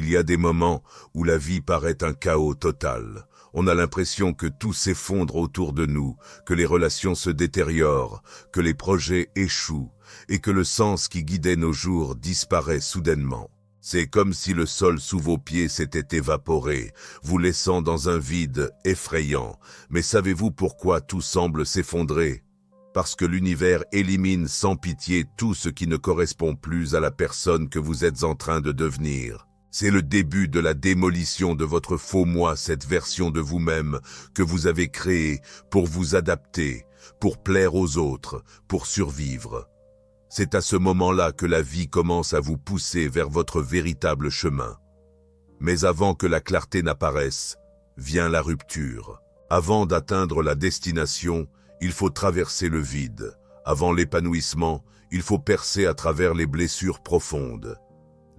Il y a des moments où la vie paraît un chaos total. On a l'impression que tout s'effondre autour de nous, que les relations se détériorent, que les projets échouent et que le sens qui guidait nos jours disparaît soudainement. C'est comme si le sol sous vos pieds s'était évaporé, vous laissant dans un vide effrayant. Mais savez-vous pourquoi tout semble s'effondrer ? Parce que l'univers élimine sans pitié tout ce qui ne correspond plus à la personne que vous êtes en train de devenir. C'est le début de la démolition de votre faux moi, cette version de vous-même que vous avez créée pour vous adapter, pour plaire aux autres, pour survivre. C'est à ce moment-là que la vie commence à vous pousser vers votre véritable chemin. Mais avant que la clarté n'apparaisse, vient la rupture. Avant d'atteindre la destination, il faut traverser le vide. Avant l'épanouissement, il faut percer à travers les blessures profondes.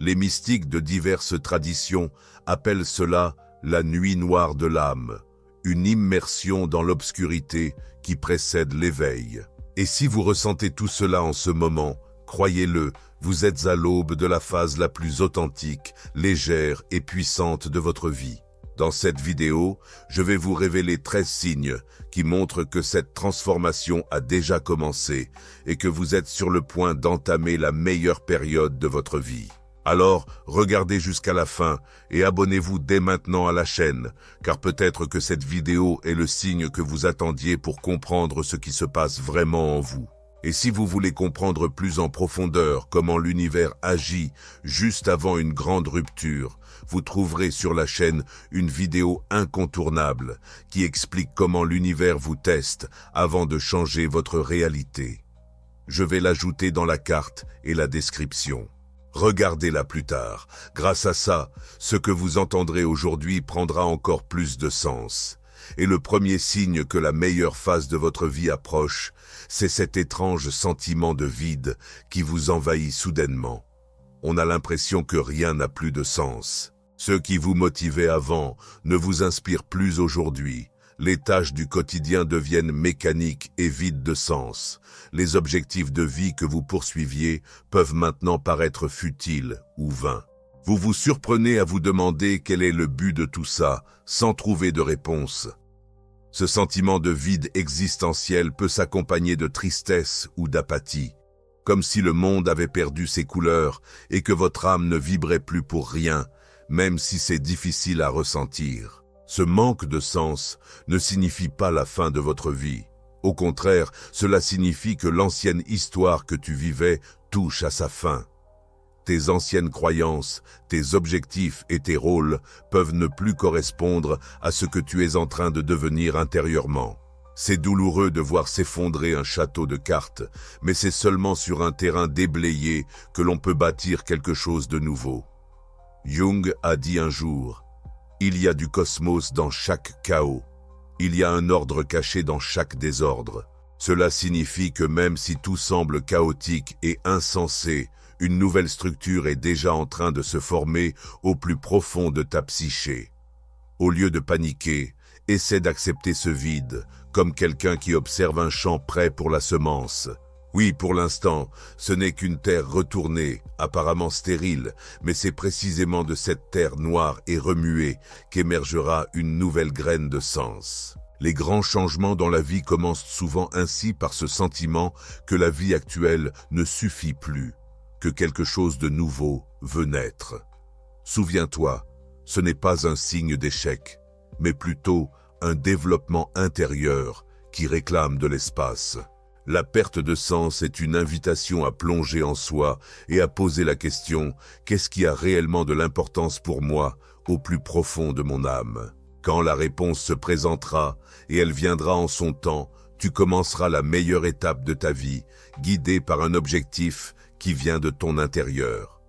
Les mystiques de diverses traditions appellent cela la nuit noire de l'âme, une immersion dans l'obscurité qui précède l'éveil. Et si vous ressentez tout cela en ce moment, croyez-le, vous êtes à l'aube de la phase la plus authentique, légère et puissante de votre vie. Dans cette vidéo, je vais vous révéler 13 signes qui montrent que cette transformation a déjà commencé et que vous êtes sur le point d'entamer la meilleure période de votre vie. Alors, regardez jusqu'à la fin et abonnez-vous dès maintenant à la chaîne, car peut-être que cette vidéo est le signe que vous attendiez pour comprendre ce qui se passe vraiment en vous. Et si vous voulez comprendre plus en profondeur comment l'univers agit juste avant une grande rupture, vous trouverez sur la chaîne une vidéo incontournable qui explique comment l'univers vous teste avant de changer votre réalité. Je vais l'ajouter dans la carte et la description. Regardez-la plus tard. Grâce à ça, ce que vous entendrez aujourd'hui prendra encore plus de sens. Et le premier signe que la meilleure phase de votre vie approche, c'est cet étrange sentiment de vide qui vous envahit soudainement. On a l'impression que rien n'a plus de sens. Ce qui vous motivait avant ne vous inspire plus aujourd'hui. Les tâches du quotidien deviennent mécaniques et vides de sens. Les objectifs de vie que vous poursuiviez peuvent maintenant paraître futiles ou vains. Vous vous surprenez à vous demander quel est le but de tout ça, sans trouver de réponse. Ce sentiment de vide existentiel peut s'accompagner de tristesse ou d'apathie, comme si le monde avait perdu ses couleurs et que votre âme ne vibrait plus pour rien, même si c'est difficile à ressentir. Ce manque de sens ne signifie pas la fin de votre vie. Au contraire, cela signifie que l'ancienne histoire que tu vivais touche à sa fin. Tes anciennes croyances, tes objectifs et tes rôles peuvent ne plus correspondre à ce que tu es en train de devenir intérieurement. C'est douloureux de voir s'effondrer un château de cartes, mais c'est seulement sur un terrain déblayé que l'on peut bâtir quelque chose de nouveau. Jung a dit un jour: il y a du cosmos dans chaque chaos. Il y a un ordre caché dans chaque désordre. Cela signifie que même si tout semble chaotique et insensé, une nouvelle structure est déjà en train de se former au plus profond de ta psyché. Au lieu de paniquer, essaie d'accepter ce vide, comme quelqu'un qui observe un champ prêt pour la semence. Oui, pour l'instant, ce n'est qu'une terre retournée, apparemment stérile, mais c'est précisément de cette terre noire et remuée qu'émergera une nouvelle graine de sens. Les grands changements dans la vie commencent souvent ainsi par ce sentiment que la vie actuelle ne suffit plus, que quelque chose de nouveau veut naître. Souviens-toi, ce n'est pas un signe d'échec, mais plutôt un développement intérieur qui réclame de l'espace. La perte de sens est une invitation à plonger en soi et à poser la question « Qu'est-ce qui a réellement de l'importance pour moi au plus profond de mon âme ?» Quand la réponse se présentera et elle viendra en son temps, tu commenceras la meilleure étape de ta vie, guidé par un objectif qui vient de ton intérieur.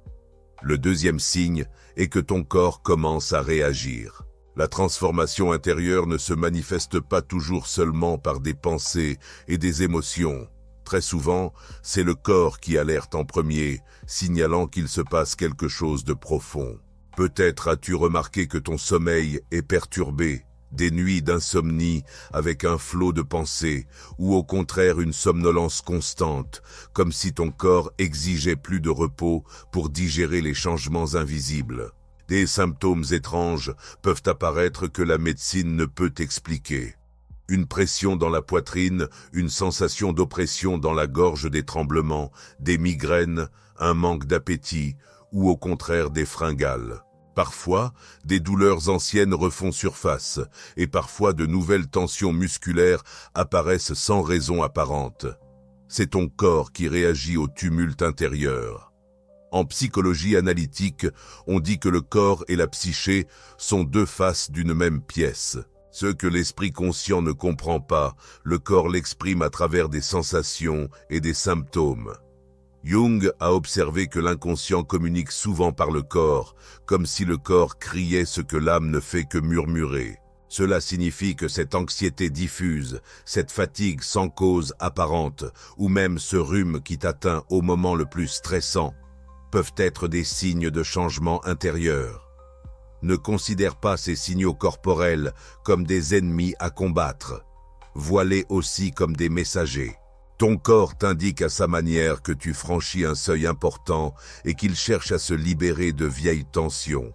Le deuxième signe est que ton corps commence à réagir. La transformation intérieure ne se manifeste pas toujours seulement par des pensées et des émotions. Très souvent, c'est le corps qui alerte en premier, signalant qu'il se passe quelque chose de profond. Peut-être as-tu remarqué que ton sommeil est perturbé, des nuits d'insomnie avec un flot de pensées, ou au contraire une somnolence constante, comme si ton corps exigeait plus de repos pour digérer les changements invisibles. Des symptômes étranges peuvent apparaître que la médecine ne peut expliquer. Une pression dans la poitrine, une sensation d'oppression dans la gorge, des tremblements, des migraines, un manque d'appétit ou au contraire des fringales. Parfois, des douleurs anciennes refont surface et parfois de nouvelles tensions musculaires apparaissent sans raison apparente. C'est ton corps qui réagit au tumulte intérieur. En psychologie analytique, on dit que le corps et la psyché sont deux faces d'une même pièce. Ce que l'esprit conscient ne comprend pas, le corps l'exprime à travers des sensations et des symptômes. Jung a observé que l'inconscient communique souvent par le corps, comme si le corps criait ce que l'âme ne fait que murmurer. Cela signifie que cette anxiété diffuse, cette fatigue sans cause apparente, ou même ce rhume qui t'atteint au moment le plus stressant, peuvent être des signes de changement intérieur. Ne considère pas ces signaux corporels comme des ennemis à combattre. Vois-les aussi comme des messagers. Ton corps t'indique à sa manière que tu franchis un seuil important et qu'il cherche à se libérer de vieilles tensions.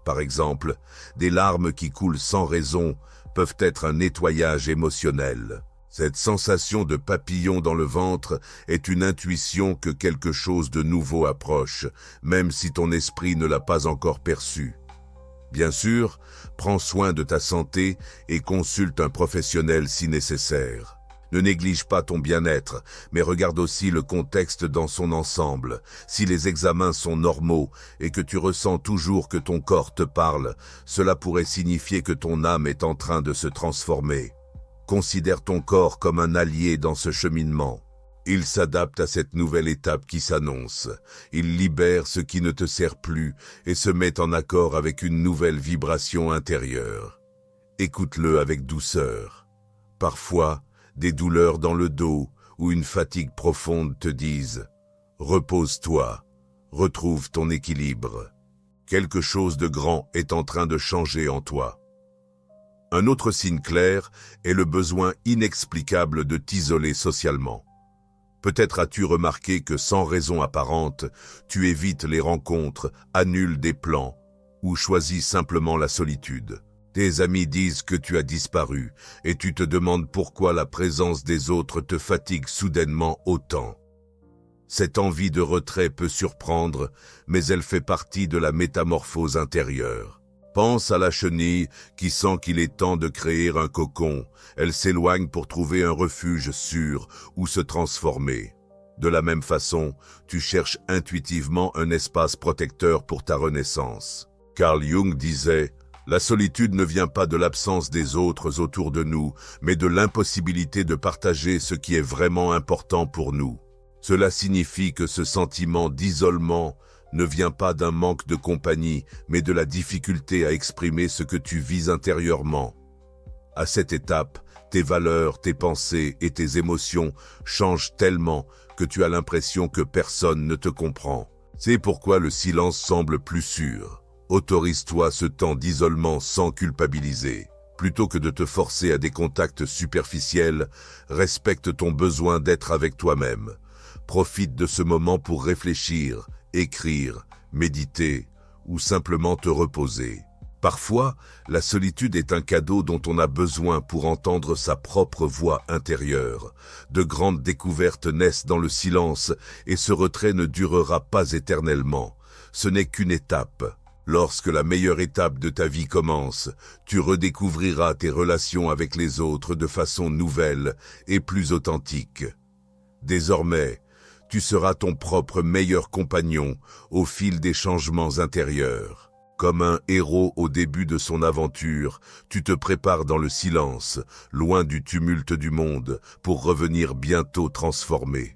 Par exemple, des larmes qui coulent sans raison peuvent être un nettoyage émotionnel. Cette sensation de papillon dans le ventre est une intuition que quelque chose de nouveau approche, même si ton esprit ne l'a pas encore perçu. Bien sûr, prends soin de ta santé et consulte un professionnel si nécessaire. Ne néglige pas ton bien-être, mais regarde aussi le contexte dans son ensemble. Si les examens sont normaux et que tu ressens toujours que ton corps te parle, cela pourrait signifier que ton âme est en train de se transformer. Considère ton corps comme un allié dans ce cheminement. Il s'adapte à cette nouvelle étape qui s'annonce. Il libère ce qui ne te sert plus et se met en accord avec une nouvelle vibration intérieure. Écoute-le avec douceur. Parfois, des douleurs dans le dos ou une fatigue profonde te disent « Repose-toi, retrouve ton équilibre ». Quelque chose de grand est en train de changer en toi. Un autre signe clair est le besoin inexplicable de t'isoler socialement. Peut-être as-tu remarqué que sans raison apparente, tu évites les rencontres, annules des plans ou choisis simplement la solitude. Tes amis disent que tu as disparu et tu te demandes pourquoi la présence des autres te fatigue soudainement autant. Cette envie de retrait peut surprendre, mais elle fait partie de la métamorphose intérieure. Pense à la chenille qui sent qu'il est temps de créer un cocon. Elle s'éloigne pour trouver un refuge sûr où se transformer. De la même façon, tu cherches intuitivement un espace protecteur pour ta renaissance. Carl Jung disait « La solitude ne vient pas de l'absence des autres autour de nous, mais de l'impossibilité de partager ce qui est vraiment important pour nous. » Cela signifie que ce sentiment d'isolement ne vient pas d'un manque de compagnie, mais de la difficulté à exprimer ce que tu vis intérieurement. À cette étape, tes valeurs, tes pensées et tes émotions changent tellement que tu as l'impression que personne ne te comprend. C'est pourquoi le silence semble plus sûr. Autorise-toi ce temps d'isolement sans culpabiliser. Plutôt que de te forcer à des contacts superficiels, respecte ton besoin d'être avec toi-même. Profite de ce moment pour réfléchir, écrire, méditer ou simplement te reposer. Parfois, la solitude est un cadeau dont on a besoin pour entendre sa propre voix intérieure. De grandes découvertes naissent dans le silence et ce retrait ne durera pas éternellement. Ce n'est qu'une étape. Lorsque la meilleure étape de ta vie commence, tu redécouvriras tes relations avec les autres de façon nouvelle et plus authentique. Désormais, tu seras ton propre meilleur compagnon au fil des changements intérieurs. Comme un héros au début de son aventure, tu te prépares dans le silence, loin du tumulte du monde, pour revenir bientôt transformé.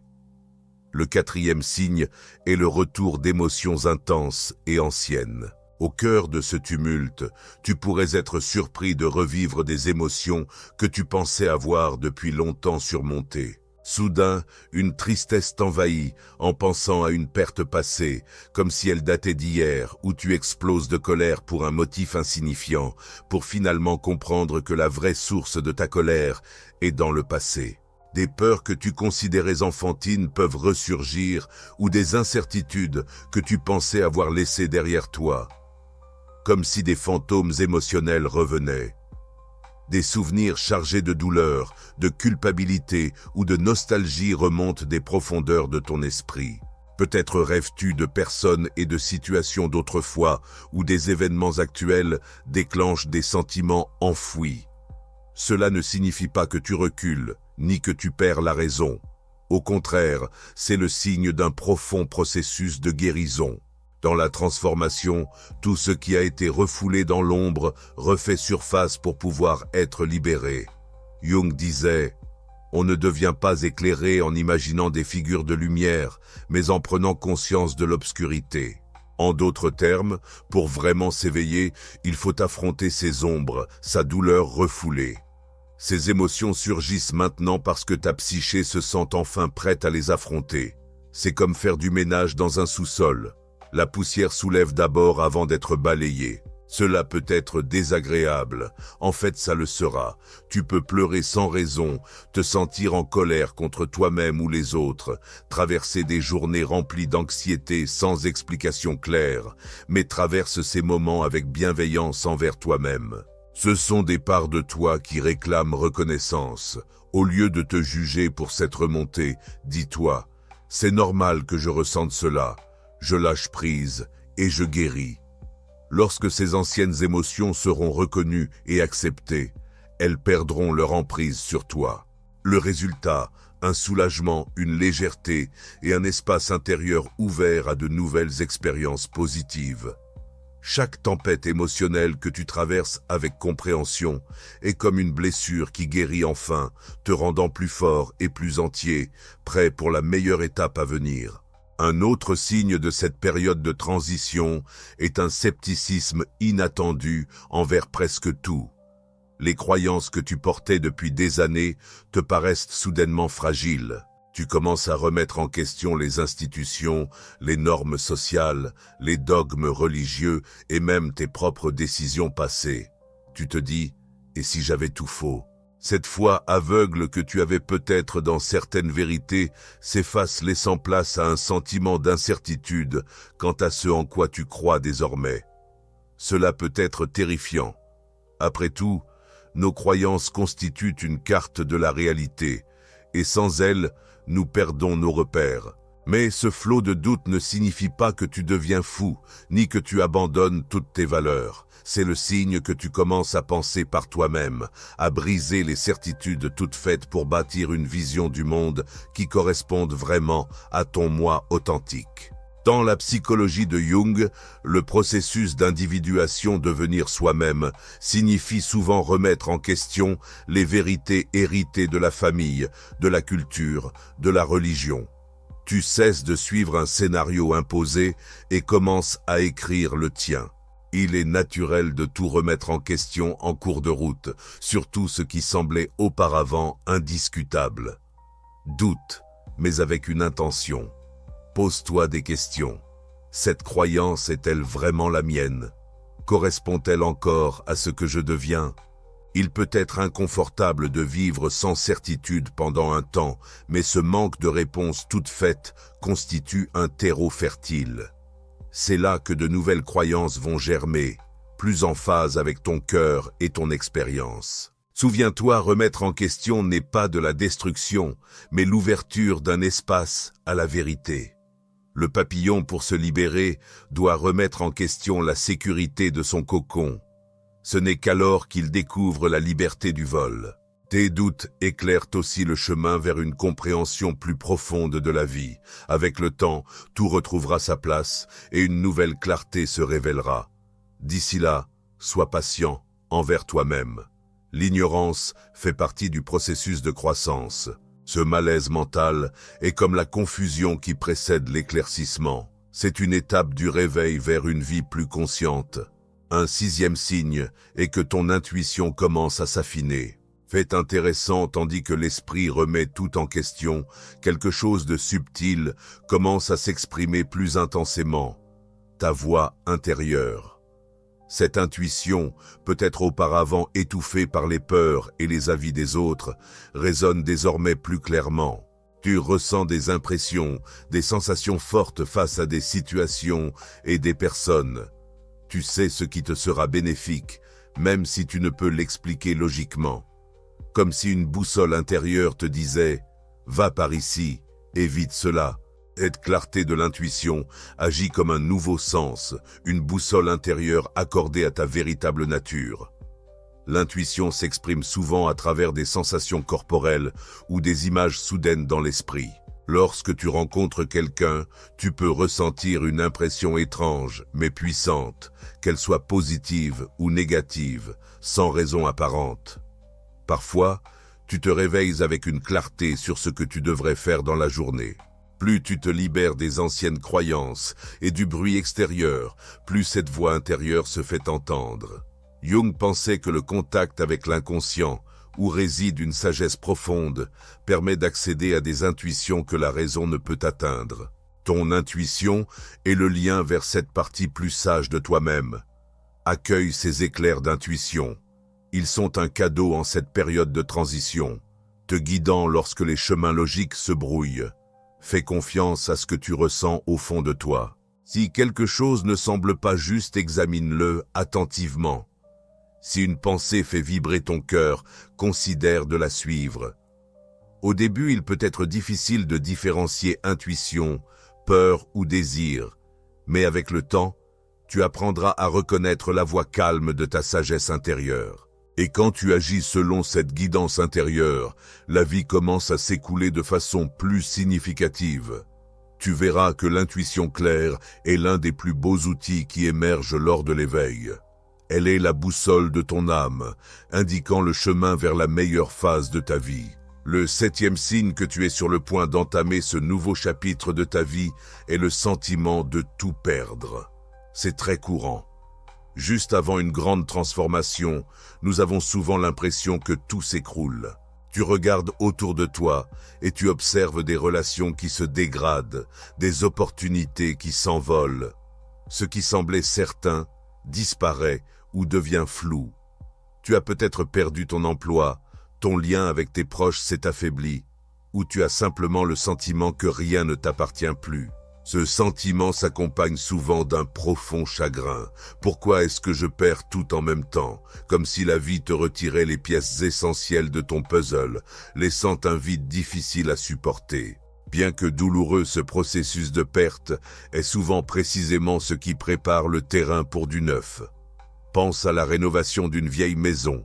Le quatrième signe est le retour d'émotions intenses et anciennes. Au cœur de ce tumulte, tu pourrais être surpris de revivre des émotions que tu pensais avoir depuis longtemps surmontées. Soudain, une tristesse t'envahit en pensant à une perte passée, comme si elle datait d'hier, où tu exploses de colère pour un motif insignifiant, pour finalement comprendre que la vraie source de ta colère est dans le passé. Des peurs que tu considérais enfantines peuvent ressurgir, ou des incertitudes que tu pensais avoir laissées derrière toi. comme si des fantômes émotionnels revenaient. Des souvenirs chargés de douleur, de culpabilité ou de nostalgie remontent des profondeurs de ton esprit. Peut-être rêves-tu de personnes et de situations d'autrefois où des événements actuels déclenchent des sentiments enfouis. Cela ne signifie pas que tu recules, ni que tu perds la raison. Au contraire, c'est le signe d'un profond processus de guérison. Dans la transformation, tout ce qui a été refoulé dans l'ombre refait surface pour pouvoir être libéré. Jung disait « On ne devient pas éclairé en imaginant des figures de lumière, mais en prenant conscience de l'obscurité. » En d'autres termes, pour vraiment s'éveiller, il faut affronter ses ombres, sa douleur refoulée. Ces émotions surgissent maintenant parce que ta psyché se sent enfin prête à les affronter. C'est comme faire du ménage dans un sous-sol. La poussière soulève d'abord avant d'être balayée. Cela peut être désagréable. En fait, ça le sera. Tu peux pleurer sans raison, te sentir en colère contre toi-même ou les autres, traverser des journées remplies d'anxiété sans explication claire, mais traverse ces moments avec bienveillance envers toi-même. Ce sont des parts de toi qui réclament reconnaissance. Au lieu de te juger pour cette remontée, dis-toi, c'est normal que je ressente cela. Je lâche prise et je guéris. Lorsque ces anciennes émotions seront reconnues et acceptées, elles perdront leur emprise sur toi. Le résultat, un soulagement, une légèreté et un espace intérieur ouvert à de nouvelles expériences positives. Chaque tempête émotionnelle que tu traverses avec compréhension est comme une blessure qui guérit enfin, te rendant plus fort et plus entier, prêt pour la meilleure étape à venir. Un autre signe de cette période de transition est un scepticisme inattendu envers presque tout. Les croyances que tu portais depuis des années te paraissent soudainement fragiles. Tu commences à remettre en question les institutions, les normes sociales, les dogmes religieux et même tes propres décisions passées. Tu te dis « et si j'avais tout faux ?» Cette foi aveugle que tu avais peut-être dans certaines vérités s'efface laissant place à un sentiment d'incertitude quant à ce en quoi tu crois désormais. Cela peut être terrifiant. Après tout, nos croyances constituent une carte de la réalité, et sans elles, nous perdons nos repères. Mais ce flot de doute ne signifie pas que tu deviens fou, ni que tu abandonnes toutes tes valeurs. C'est le signe que tu commences à penser par toi-même, à briser les certitudes toutes faites pour bâtir une vision du monde qui corresponde vraiment à ton moi authentique. Dans la psychologie de Jung, le processus d'individuation devenir soi-même signifie souvent remettre en question les vérités héritées de la famille, de la culture, de la religion. Tu cesses de suivre un scénario imposé et commences à écrire le tien. Il est naturel de tout remettre en question en cours de route, surtout ce qui semblait auparavant indiscutable. Doute, mais avec une intention. Pose-toi des questions. Cette croyance est-elle vraiment la mienne? Correspond-elle encore à ce que je deviens? Il peut être inconfortable de vivre sans certitude pendant un temps, mais ce manque de réponse toute faite constitue un terreau fertile. C'est là que de nouvelles croyances vont germer, plus en phase avec ton cœur et ton expérience. Souviens-toi, remettre en question n'est pas de la destruction, mais l'ouverture d'un espace à la vérité. Le papillon, pour se libérer, doit remettre en question la sécurité de son cocon. Ce n'est qu'alors qu'il découvre la liberté du vol. Tes doutes éclairent aussi le chemin vers une compréhension plus profonde de la vie. Avec le temps, tout retrouvera sa place et une nouvelle clarté se révélera. D'ici là, sois patient envers toi-même. L'ignorance fait partie du processus de croissance. Ce malaise mental est comme la confusion qui précède l'éclaircissement. C'est une étape du réveil vers une vie plus consciente. Un sixième signe est que ton intuition commence à s'affiner. Fait intéressant, tandis que l'esprit remet tout en question, quelque chose de subtil commence à s'exprimer plus intensément. Ta voix intérieure. Cette intuition, peut-être auparavant étouffée par les peurs et les avis des autres, résonne désormais plus clairement. Tu ressens des impressions, des sensations fortes face à des situations et des personnes. Tu sais ce qui te sera bénéfique, même si tu ne peux l'expliquer logiquement. Comme si une boussole intérieure te disait « Va par ici, évite cela ». Cette clarté de l'intuition agit comme un nouveau sens, une boussole intérieure accordée à ta véritable nature. L'intuition s'exprime souvent à travers des sensations corporelles ou des images soudaines dans l'esprit. Lorsque tu rencontres quelqu'un, tu peux ressentir une impression étrange mais puissante, qu'elle soit positive ou négative, sans raison apparente. Parfois, tu te réveilles avec une clarté sur ce que tu devrais faire dans la journée. Plus tu te libères des anciennes croyances et du bruit extérieur, plus cette voix intérieure se fait entendre. Jung pensait que le contact avec l'inconscient, où réside une sagesse profonde, permet d'accéder à des intuitions que la raison ne peut atteindre. Ton intuition est le lien vers cette partie plus sage de toi-même. Accueille ces éclairs d'intuition. Ils sont un cadeau en cette période de transition, te guidant lorsque les chemins logiques se brouillent. Fais confiance à ce que tu ressens au fond de toi. Si quelque chose ne semble pas juste, examine-le attentivement. Si une pensée fait vibrer ton cœur, considère de la suivre. Au début, il peut être difficile de différencier intuition, peur ou désir, mais avec le temps, tu apprendras à reconnaître la voix calme de ta sagesse intérieure. Et quand tu agis selon cette guidance intérieure, la vie commence à s'écouler de façon plus significative. Tu verras que l'intuition claire est l'un des plus beaux outils qui émergent lors de l'éveil. Elle est la boussole de ton âme, indiquant le chemin vers la meilleure phase de ta vie. Le 7e signe que tu es sur le point d'entamer ce nouveau chapitre de ta vie est le sentiment de tout perdre. C'est très courant. Juste avant une grande transformation, nous avons souvent l'impression que tout s'écroule. Tu regardes autour de toi et tu observes des relations qui se dégradent, des opportunités qui s'envolent. Ce qui semblait certain disparaît ou devient flou. Tu as peut-être perdu ton emploi, ton lien avec tes proches s'est affaibli, ou tu as simplement le sentiment que rien ne t'appartient plus. Ce sentiment s'accompagne souvent d'un profond chagrin. Pourquoi est-ce que je perds tout en même temps? Comme si la vie te retirait les pièces essentielles de ton puzzle, laissant un vide difficile à supporter. Bien que douloureux, ce processus de perte est souvent précisément ce qui prépare le terrain pour du neuf. Pense à la rénovation d'une vieille maison.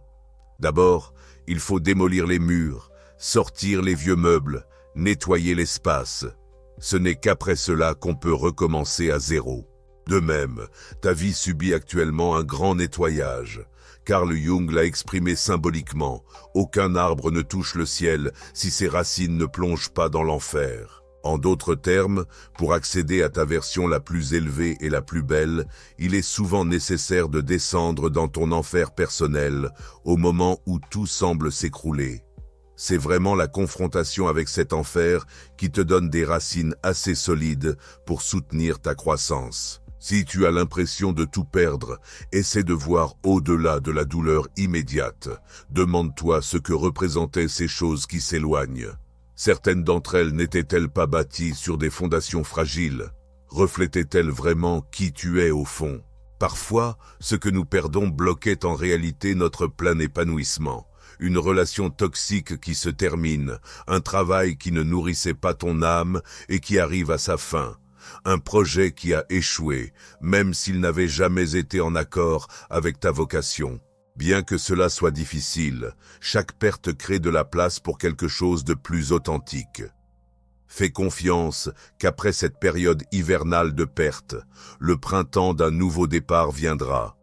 D'abord, il faut démolir les murs, sortir les vieux meubles, nettoyer l'espace. Ce n'est qu'après cela qu'on peut recommencer à zéro. De même, ta vie subit actuellement un grand nettoyage. Carl Jung l'a exprimé symboliquement. Aucun arbre ne touche le ciel si ses racines ne plongent pas dans l'enfer. En d'autres termes, pour accéder à ta version la plus élevée et la plus belle, il est souvent nécessaire de descendre dans ton enfer personnel au moment où tout semble s'écrouler. C'est vraiment la confrontation avec cet enfer qui te donne des racines assez solides pour soutenir ta croissance. Si tu as l'impression de tout perdre, essaie de voir au-delà de la douleur immédiate. Demande-toi ce que représentaient ces choses qui s'éloignent. Certaines d'entre elles n'étaient-elles pas bâties sur des fondations fragiles? Reflétaient-elles vraiment qui tu es au fond? Parfois, ce que nous perdons bloquait en réalité notre plein épanouissement. Une relation toxique qui se termine, un travail qui ne nourrissait pas ton âme et qui arrive à sa fin, un projet qui a échoué, même s'il n'avait jamais été en accord avec ta vocation. Bien que cela soit difficile, chaque perte crée de la place pour quelque chose de plus authentique. Fais confiance qu'après cette période hivernale de perte, le printemps d'un nouveau départ viendra.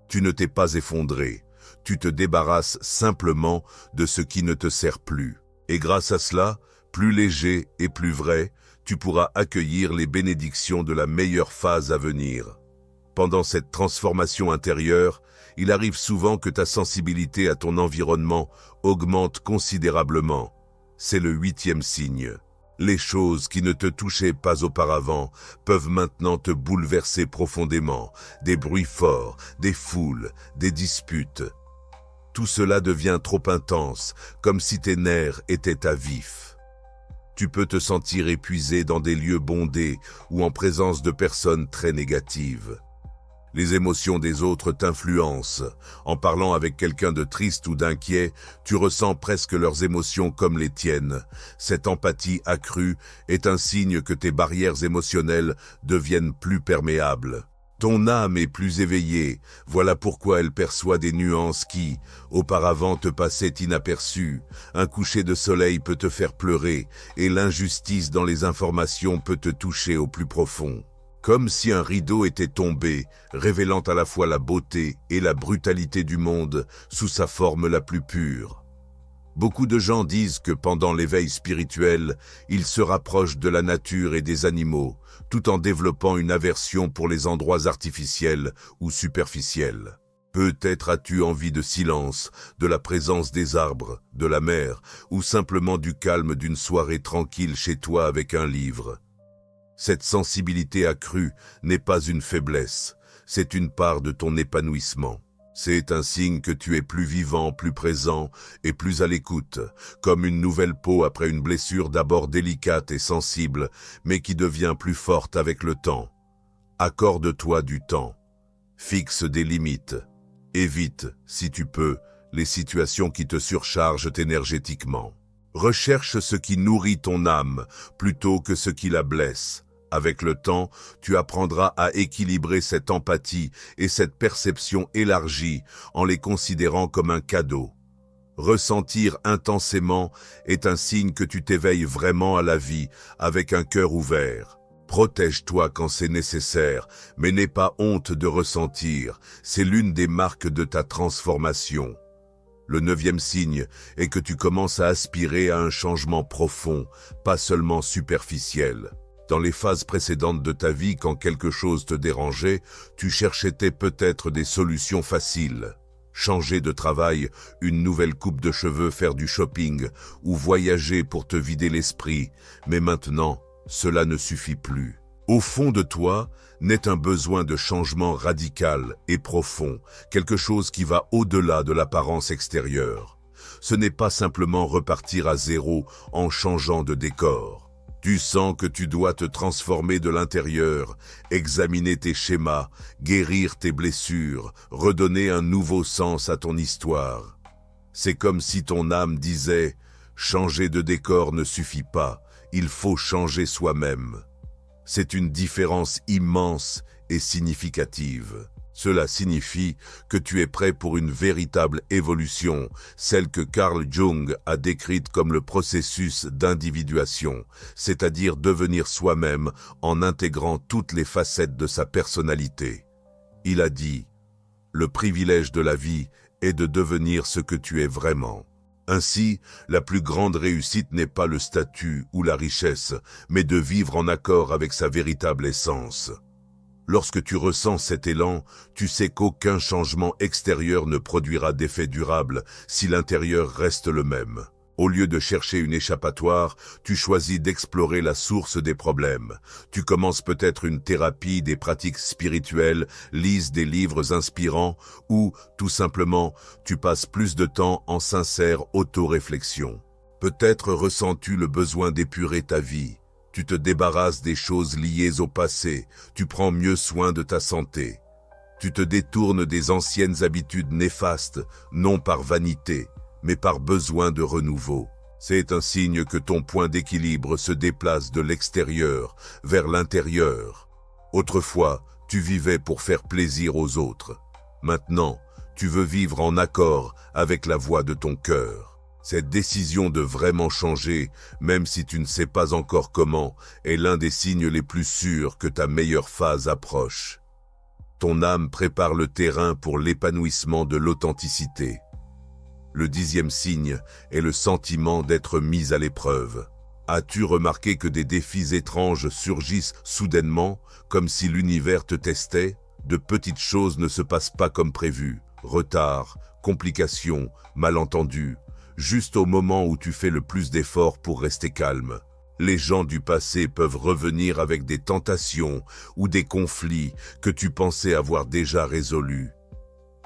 Tu ne t'es pas effondré. Tu te débarrasses simplement de ce qui ne te sert plus. Et grâce à cela, plus léger et plus vrai, tu pourras accueillir les bénédictions de la meilleure phase à venir. Pendant cette transformation intérieure, il arrive souvent que ta sensibilité à ton environnement augmente considérablement. C'est le 8e signe. Les choses qui ne te touchaient pas auparavant peuvent maintenant te bouleverser profondément. Des bruits forts, des foules, des disputes. Tout cela devient trop intense, comme si tes nerfs étaient à vif. Tu peux te sentir épuisé dans des lieux bondés ou en présence de personnes très négatives. Les émotions des autres t'influencent. En parlant avec quelqu'un de triste ou d'inquiet, tu ressens presque leurs émotions comme les tiennes. Cette empathie accrue est un signe que tes barrières émotionnelles deviennent plus perméables. Ton âme est plus éveillée, voilà pourquoi elle perçoit des nuances qui, auparavant, te passaient inaperçues. Un coucher de soleil peut te faire pleurer, et l'injustice dans les informations peut te toucher au plus profond. Comme si un rideau était tombé, révélant à la fois la beauté et la brutalité du monde sous sa forme la plus pure. Beaucoup de gens disent que pendant l'éveil spirituel, ils se rapprochent de la nature et des animaux, tout en développant une aversion pour les endroits artificiels ou superficiels. Peut-être as-tu envie de silence, de la présence des arbres, de la mer, ou simplement du calme d'une soirée tranquille chez toi avec un livre. Cette sensibilité accrue n'est pas une faiblesse, c'est une part de ton épanouissement. C'est un signe que tu es plus vivant, plus présent et plus à l'écoute, comme une nouvelle peau après une blessure d'abord délicate et sensible, mais qui devient plus forte avec le temps. Accorde-toi du temps. Fixe des limites. Évite, si tu peux, les situations qui te surchargent énergétiquement. Recherche ce qui nourrit ton âme plutôt que ce qui la blesse. Avec le temps, tu apprendras à équilibrer cette empathie et cette perception élargie en les considérant comme un cadeau. Ressentir intensément est un signe que tu t'éveilles vraiment à la vie avec un cœur ouvert. Protège-toi quand c'est nécessaire, mais n'aie pas honte de ressentir, c'est l'une des marques de ta transformation. Le 9e signe est que tu commences à aspirer à un changement profond, pas seulement superficiel. Dans les phases précédentes de ta vie, quand quelque chose te dérangeait, tu cherchais peut-être des solutions faciles. Changer de travail, une nouvelle coupe de cheveux, faire du shopping ou voyager pour te vider l'esprit. Mais maintenant, cela ne suffit plus. Au fond de toi, naît un besoin de changement radical et profond, quelque chose qui va au-delà de l'apparence extérieure. Ce n'est pas simplement repartir à zéro en changeant de décor. Tu sens que tu dois te transformer de l'intérieur, examiner tes schémas, guérir tes blessures, redonner un nouveau sens à ton histoire. C'est comme si ton âme disait « Changer de décor ne suffit pas, il faut changer soi-même ». C'est une différence immense et significative. Cela signifie que tu es prêt pour une véritable évolution, celle que Carl Jung a décrite comme le processus d'individuation, c'est-à-dire devenir soi-même en intégrant toutes les facettes de sa personnalité. Il a dit « Le privilège de la vie est de devenir ce que tu es vraiment ». Ainsi, la plus grande réussite n'est pas le statut ou la richesse, mais de vivre en accord avec sa véritable essence. Lorsque tu ressens cet élan, tu sais qu'aucun changement extérieur ne produira d'effet durable si l'intérieur reste le même. Au lieu de chercher une échappatoire, tu choisis d'explorer la source des problèmes. Tu commences peut-être une thérapie, des pratiques spirituelles, lises des livres inspirants ou, tout simplement, tu passes plus de temps en sincère auto-réflexion. Peut-être ressens-tu le besoin d'épurer ta vie. Tu te débarrasses des choses liées au passé, tu prends mieux soin de ta santé. Tu te détournes des anciennes habitudes néfastes, non par vanité, mais par besoin de renouveau. C'est un signe que ton point d'équilibre se déplace de l'extérieur vers l'intérieur. Autrefois, tu vivais pour faire plaisir aux autres. Maintenant, tu veux vivre en accord avec la voix de ton cœur. Cette décision de vraiment changer, même si tu ne sais pas encore comment, est l'un des signes les plus sûrs que ta meilleure phase approche. Ton âme prépare le terrain pour l'épanouissement de l'authenticité. Le 10e signe est le sentiment d'être mis à l'épreuve. As-tu remarqué que des défis étranges surgissent soudainement, comme si l'univers te testait? De petites choses ne se passent pas comme prévu. Retard, complications, malentendus. Juste au moment où tu fais le plus d'efforts pour rester calme. Les gens du passé peuvent revenir avec des tentations ou des conflits que tu pensais avoir déjà résolus.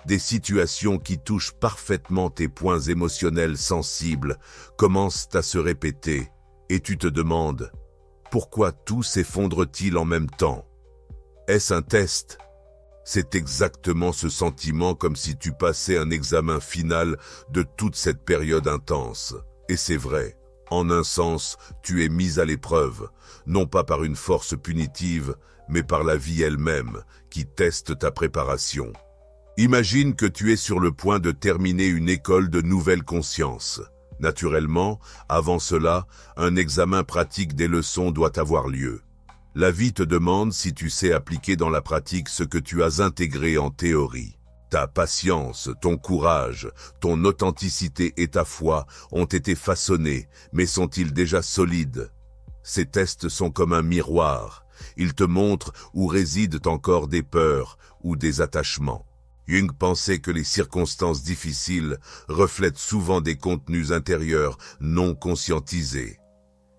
Des situations qui touchent parfaitement tes points émotionnels sensibles commencent à se répéter et tu te demandes « Pourquoi tout s'effondre-t-il en même temps ?» Est-ce un test? C'est exactement ce sentiment comme si tu passais un examen final de toute cette période intense. Et c'est vrai, en un sens, tu es mis à l'épreuve, non pas par une force punitive, mais par la vie elle-même, qui teste ta préparation. Imagine que tu es sur le point de terminer une école de nouvelle conscience. Naturellement, avant cela, un examen pratique des leçons doit avoir lieu. La vie te demande si tu sais appliquer dans la pratique ce que tu as intégré en théorie. Ta patience, ton courage, ton authenticité et ta foi ont été façonnés, mais sont-ils déjà solides? Ces tests sont comme un miroir. Ils te montrent où résident encore des peurs ou des attachements. Jung pensait que les circonstances difficiles reflètent souvent des contenus intérieurs non conscientisés.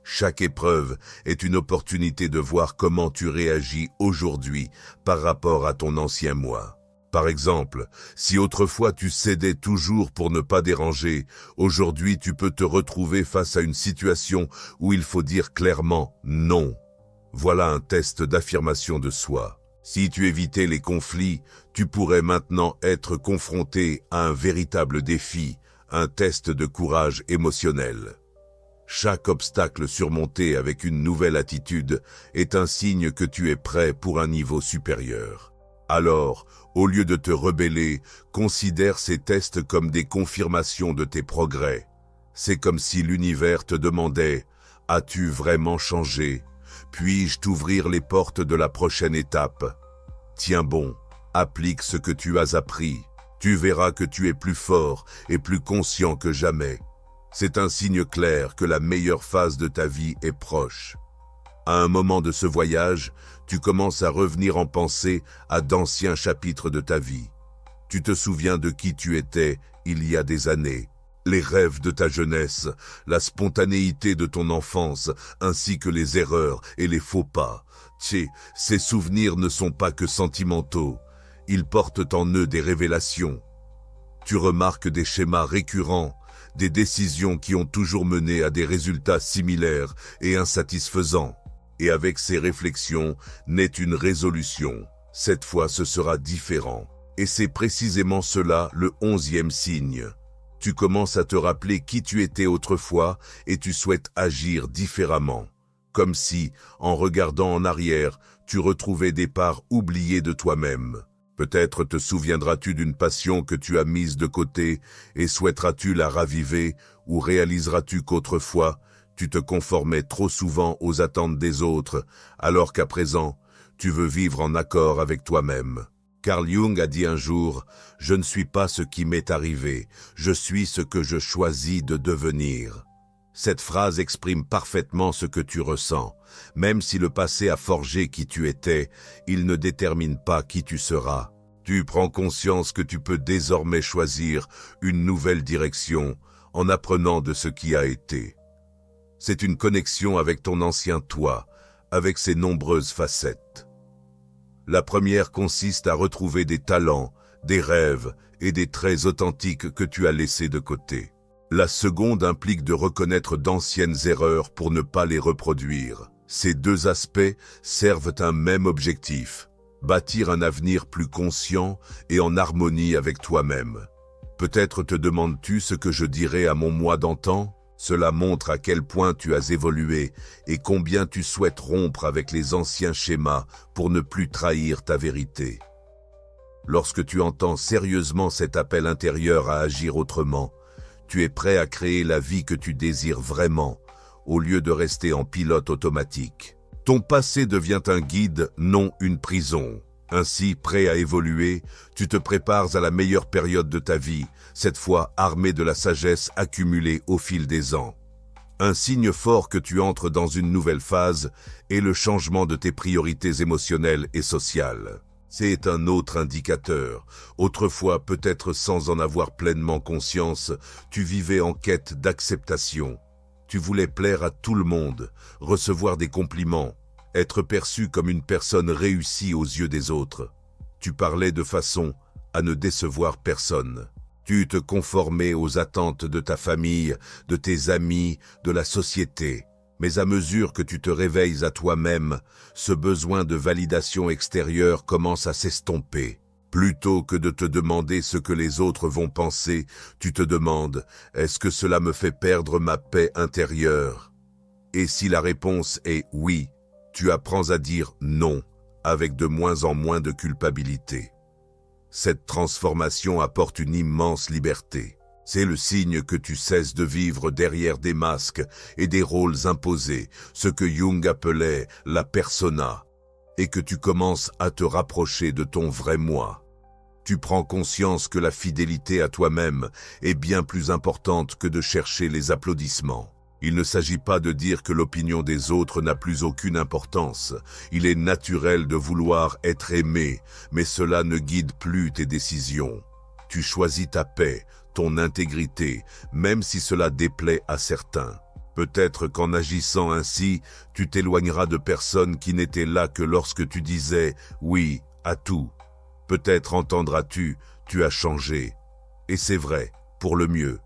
Chaque épreuve est une opportunité de voir comment tu réagis aujourd'hui par rapport à ton ancien moi. Par exemple, si autrefois tu cédais toujours pour ne pas déranger, aujourd'hui tu peux te retrouver face à une situation où il faut dire clairement non. Voilà un test d'affirmation de soi. Si tu évitais les conflits, tu pourrais maintenant être confronté à un véritable défi, un test de courage émotionnel. Chaque obstacle surmonté avec une nouvelle attitude est un signe que tu es prêt pour un niveau supérieur. Alors, au lieu de te rebeller, considère ces tests comme des confirmations de tes progrès. C'est comme si l'univers te demandait « As-tu vraiment changé ? Puis-je t'ouvrir les portes de la prochaine étape ? Tiens bon, applique ce que tu as appris. Tu verras que tu es plus fort et plus conscient que jamais. » C'est un signe clair que la meilleure phase de ta vie est proche. À un moment de ce voyage, tu commences à revenir en pensée à d'anciens chapitres de ta vie. Tu te souviens de qui tu étais il y a des années, les rêves de ta jeunesse, la spontanéité de ton enfance, ainsi que les erreurs et les faux pas. Ces souvenirs ne sont pas que sentimentaux, ils portent en eux des révélations. Tu remarques des schémas récurrents, des décisions qui ont toujours mené à des résultats similaires et insatisfaisants. Et avec ces réflexions naît une résolution. Cette fois, ce sera différent. Et c'est précisément cela le 11e signe. Tu commences à te rappeler qui tu étais autrefois et tu souhaites agir différemment. Comme si, en regardant en arrière, tu retrouvais des parts oubliées de toi-même. Peut-être te souviendras-tu d'une passion que tu as mise de côté et souhaiteras-tu la raviver ou réaliseras-tu qu'autrefois, tu te conformais trop souvent aux attentes des autres alors qu'à présent, tu veux vivre en accord avec toi-même. Carl Jung a dit un jour « Je ne suis pas ce qui m'est arrivé, je suis ce que je choisis de devenir ». Cette phrase exprime parfaitement ce que tu ressens. Même si le passé a forgé qui tu étais, il ne détermine pas qui tu seras. Tu prends conscience que tu peux désormais choisir une nouvelle direction en apprenant de ce qui a été. C'est une connexion avec ton ancien toi, avec ses nombreuses facettes. La première consiste à retrouver des talents, des rêves et des traits authentiques que tu as laissés de côté. La seconde implique de reconnaître d'anciennes erreurs pour ne pas les reproduire. Ces deux aspects servent un même objectif, bâtir un avenir plus conscient et en harmonie avec toi-même. Peut-être te demandes-tu ce que je dirais à mon moi d'antan? Cela montre à quel point tu as évolué et combien tu souhaites rompre avec les anciens schémas pour ne plus trahir ta vérité. Lorsque tu entends sérieusement cet appel intérieur à agir autrement, tu es prêt à créer la vie que tu désires vraiment, au lieu de rester en pilote automatique. Ton passé devient un guide, non une prison. Ainsi, prêt à évoluer, tu te prépares à la meilleure période de ta vie, cette fois armé de la sagesse accumulée au fil des ans. Un signe fort que tu entres dans une nouvelle phase est le changement de tes priorités émotionnelles et sociales. C'est un autre indicateur. Autrefois, peut-être sans en avoir pleinement conscience, tu vivais en quête d'acceptation. Tu voulais plaire à tout le monde, recevoir des compliments, être perçu comme une personne réussie aux yeux des autres. Tu parlais de façon à ne décevoir personne. Tu te conformais aux attentes de ta famille, de tes amis, de la société. Mais à mesure que tu te réveilles à toi-même, ce besoin de validation extérieure commence à s'estomper. Plutôt que de te demander ce que les autres vont penser, tu te demandes « Est-ce que cela me fait perdre ma paix intérieure ?» Et si la réponse est « oui », tu apprends à dire « non » avec de moins en moins de culpabilité. Cette transformation apporte une immense liberté. C'est le signe que tu cesses de vivre derrière des masques et des rôles imposés, ce que Jung appelait la persona, et que tu commences à te rapprocher de ton vrai moi. Tu prends conscience que la fidélité à toi-même est bien plus importante que de chercher les applaudissements. Il ne s'agit pas de dire que l'opinion des autres n'a plus aucune importance. Il est naturel de vouloir être aimé, mais cela ne guide plus tes décisions. Tu choisis ta paix, ton intégrité, même si cela déplaît à certains. Peut-être qu'en agissant ainsi, tu t'éloigneras de personnes qui n'étaient là que lorsque tu disais « oui » à tout. Peut-être entendras-tu « tu as changé ». Et c'est vrai, pour le mieux.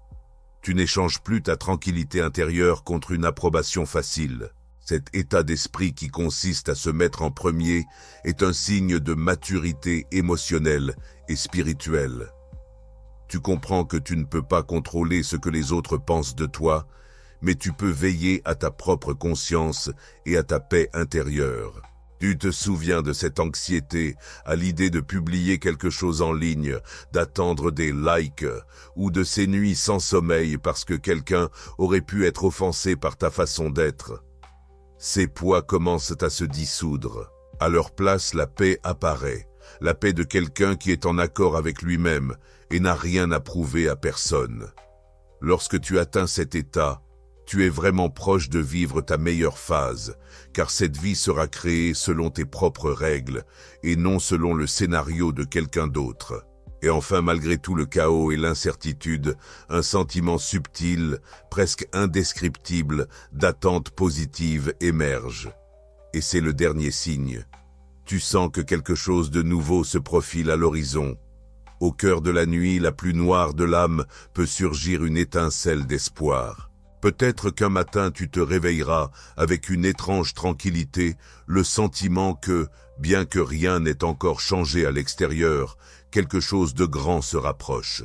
Tu n'échanges plus ta tranquillité intérieure contre une approbation facile. Cet état d'esprit qui consiste à se mettre en premier est un signe de maturité émotionnelle et spirituelle. Tu comprends que tu ne peux pas contrôler ce que les autres pensent de toi, mais tu peux veiller à ta propre conscience et à ta paix intérieure. Tu te souviens de cette anxiété à l'idée de publier quelque chose en ligne, d'attendre des likes, ou de ces nuits sans sommeil parce que quelqu'un aurait pu être offensé par ta façon d'être. Ces poids commencent à se dissoudre. À leur place, la paix apparaît, la paix de quelqu'un qui est en accord avec lui-même et n'a rien à prouver à personne. Lorsque tu atteins cet état, tu es vraiment proche de vivre ta meilleure phase, car cette vie sera créée selon tes propres règles et non selon le scénario de quelqu'un d'autre. Et enfin, malgré tout le chaos et l'incertitude, un sentiment subtil, presque indescriptible, d'attente positive émerge. Et c'est le dernier signe. Tu sens que quelque chose de nouveau se profile à l'horizon. Au cœur de la nuit la plus noire de l'âme peut surgir une étincelle d'espoir. Peut-être qu'un matin tu te réveilleras avec une étrange tranquillité, le sentiment que, bien que rien n'ait encore changé à l'extérieur, quelque chose de grand se rapproche.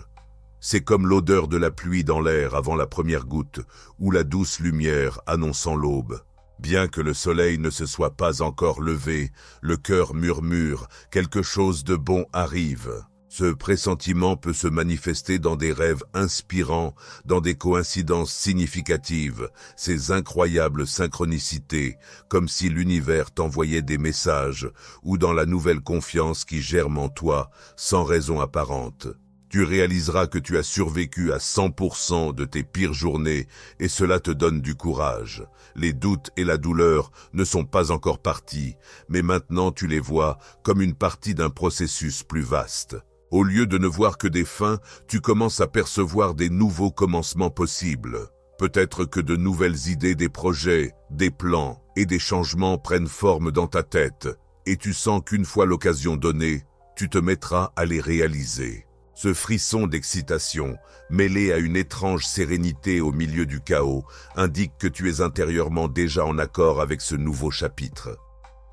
C'est comme l'odeur de la pluie dans l'air avant la première goutte, ou la douce lumière annonçant l'aube. Bien que le soleil ne se soit pas encore levé, le cœur murmure, quelque chose de bon arrive. Ce pressentiment peut se manifester dans des rêves inspirants, dans des coïncidences significatives, ces incroyables synchronicités, comme si l'univers t'envoyait des messages, ou dans la nouvelle confiance qui germe en toi, sans raison apparente. Tu réaliseras que tu as survécu à 100% de tes pires journées, et cela te donne du courage. Les doutes et la douleur ne sont pas encore partis, mais maintenant tu les vois comme une partie d'un processus plus vaste. Au lieu de ne voir que des fins, tu commences à percevoir des nouveaux commencements possibles. Peut-être que de nouvelles idées, des projets, des plans et des changements prennent forme dans ta tête, et tu sens qu'une fois l'occasion donnée, tu te mettras à les réaliser. Ce frisson d'excitation, mêlé à une étrange sérénité au milieu du chaos, indique que tu es intérieurement déjà en accord avec ce nouveau chapitre.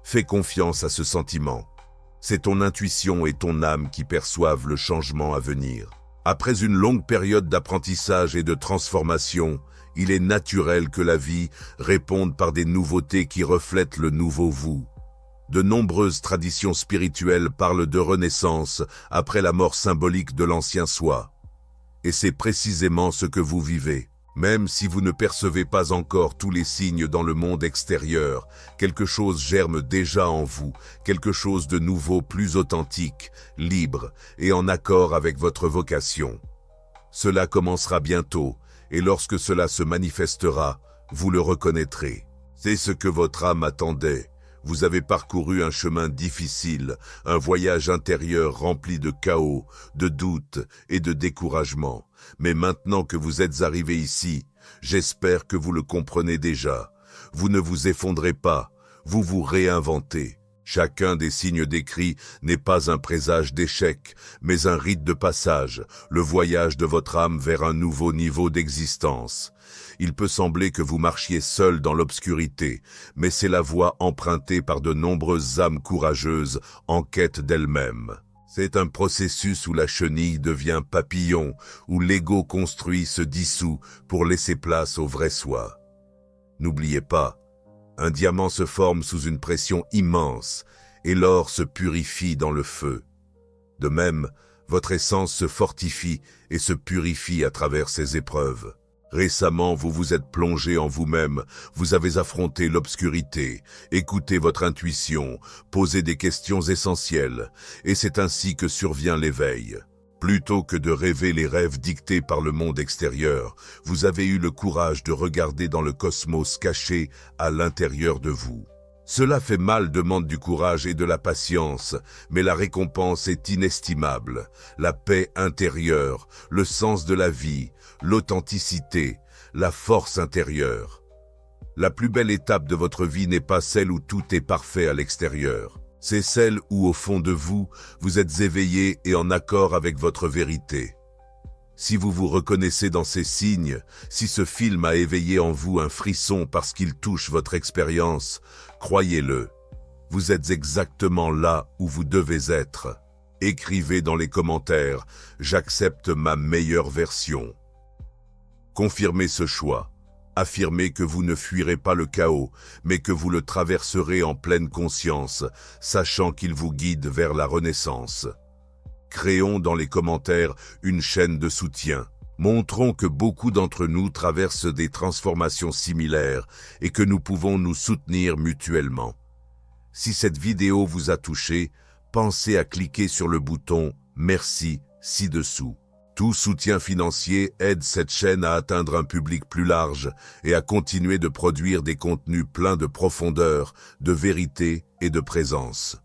Fais confiance à ce sentiment. C'est ton intuition et ton âme qui perçoivent le changement à venir. Après une longue période d'apprentissage et de transformation, il est naturel que la vie réponde par des nouveautés qui reflètent le nouveau vous. De nombreuses traditions spirituelles parlent de renaissance après la mort symbolique de l'ancien soi. Et c'est précisément ce que vous vivez. Même si vous ne percevez pas encore tous les signes dans le monde extérieur, quelque chose germe déjà en vous, quelque chose de nouveau, plus authentique, libre et en accord avec votre vocation. Cela commencera bientôt, et lorsque cela se manifestera, vous le reconnaîtrez. C'est ce que votre âme attendait. Vous avez parcouru un chemin difficile, un voyage intérieur rempli de chaos, de doutes et de découragement. Mais maintenant que vous êtes arrivé ici, j'espère que vous le comprenez déjà. Vous ne vous effondrez pas, vous vous réinventez. Chacun des signes décrits n'est pas un présage d'échec, mais un rite de passage, le voyage de votre âme vers un nouveau niveau d'existence. Il peut sembler que vous marchiez seul dans l'obscurité, mais c'est la voie empruntée par de nombreuses âmes courageuses en quête d'elles-mêmes. C'est un processus où la chenille devient papillon, où l'ego construit se dissout pour laisser place au vrai soi. N'oubliez pas, un diamant se forme sous une pression immense, et l'or se purifie dans le feu. De même, votre essence se fortifie et se purifie à travers ces épreuves. Récemment, vous vous êtes plongé en vous-même, vous avez affronté l'obscurité, écouté votre intuition, posé des questions essentielles, et c'est ainsi que survient l'éveil. Plutôt que de rêver les rêves dictés par le monde extérieur, vous avez eu le courage de regarder dans le cosmos caché à l'intérieur de vous. Cela fait mal, demande du courage et de la patience, mais la récompense est inestimable. La paix intérieure, le sens de la vie, l'authenticité, la force intérieure. La plus belle étape de votre vie n'est pas celle où tout est parfait à l'extérieur. C'est celle où, au fond de vous, vous êtes éveillé et en accord avec votre vérité. Si vous vous reconnaissez dans ces signes, si ce film a éveillé en vous un frisson parce qu'il touche votre expérience, croyez-le, vous êtes exactement là où vous devez être. Écrivez dans les commentaires « J'accepte ma meilleure version ». Confirmez ce choix. Affirmez que vous ne fuirez pas le chaos, mais que vous le traverserez en pleine conscience, sachant qu'il vous guide vers la renaissance. Créons dans les commentaires une chaîne de soutien. Montrons que beaucoup d'entre nous traversent des transformations similaires et que nous pouvons nous soutenir mutuellement. Si cette vidéo vous a touché, pensez à cliquer sur le bouton « Merci » ci-dessous. Tout soutien financier aide cette chaîne à atteindre un public plus large et à continuer de produire des contenus pleins de profondeur, de vérité et de présence.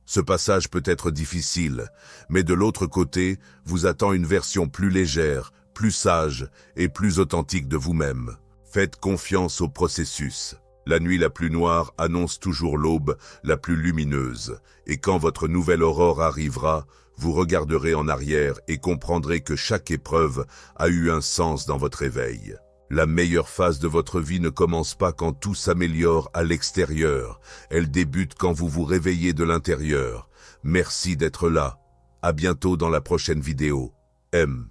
Ce passage peut être difficile, mais de l'autre côté, vous attend une version plus légère, plus sage et plus authentique de vous-même. Faites confiance au processus. La nuit la plus noire annonce toujours l'aube la plus lumineuse, et quand votre nouvelle aurore arrivera, vous regarderez en arrière et comprendrez que chaque épreuve a eu un sens dans votre éveil. La meilleure phase de votre vie ne commence pas quand tout s'améliore à l'extérieur. Elle débute quand vous vous réveillez de l'intérieur. Merci d'être là. À bientôt dans la prochaine vidéo. M.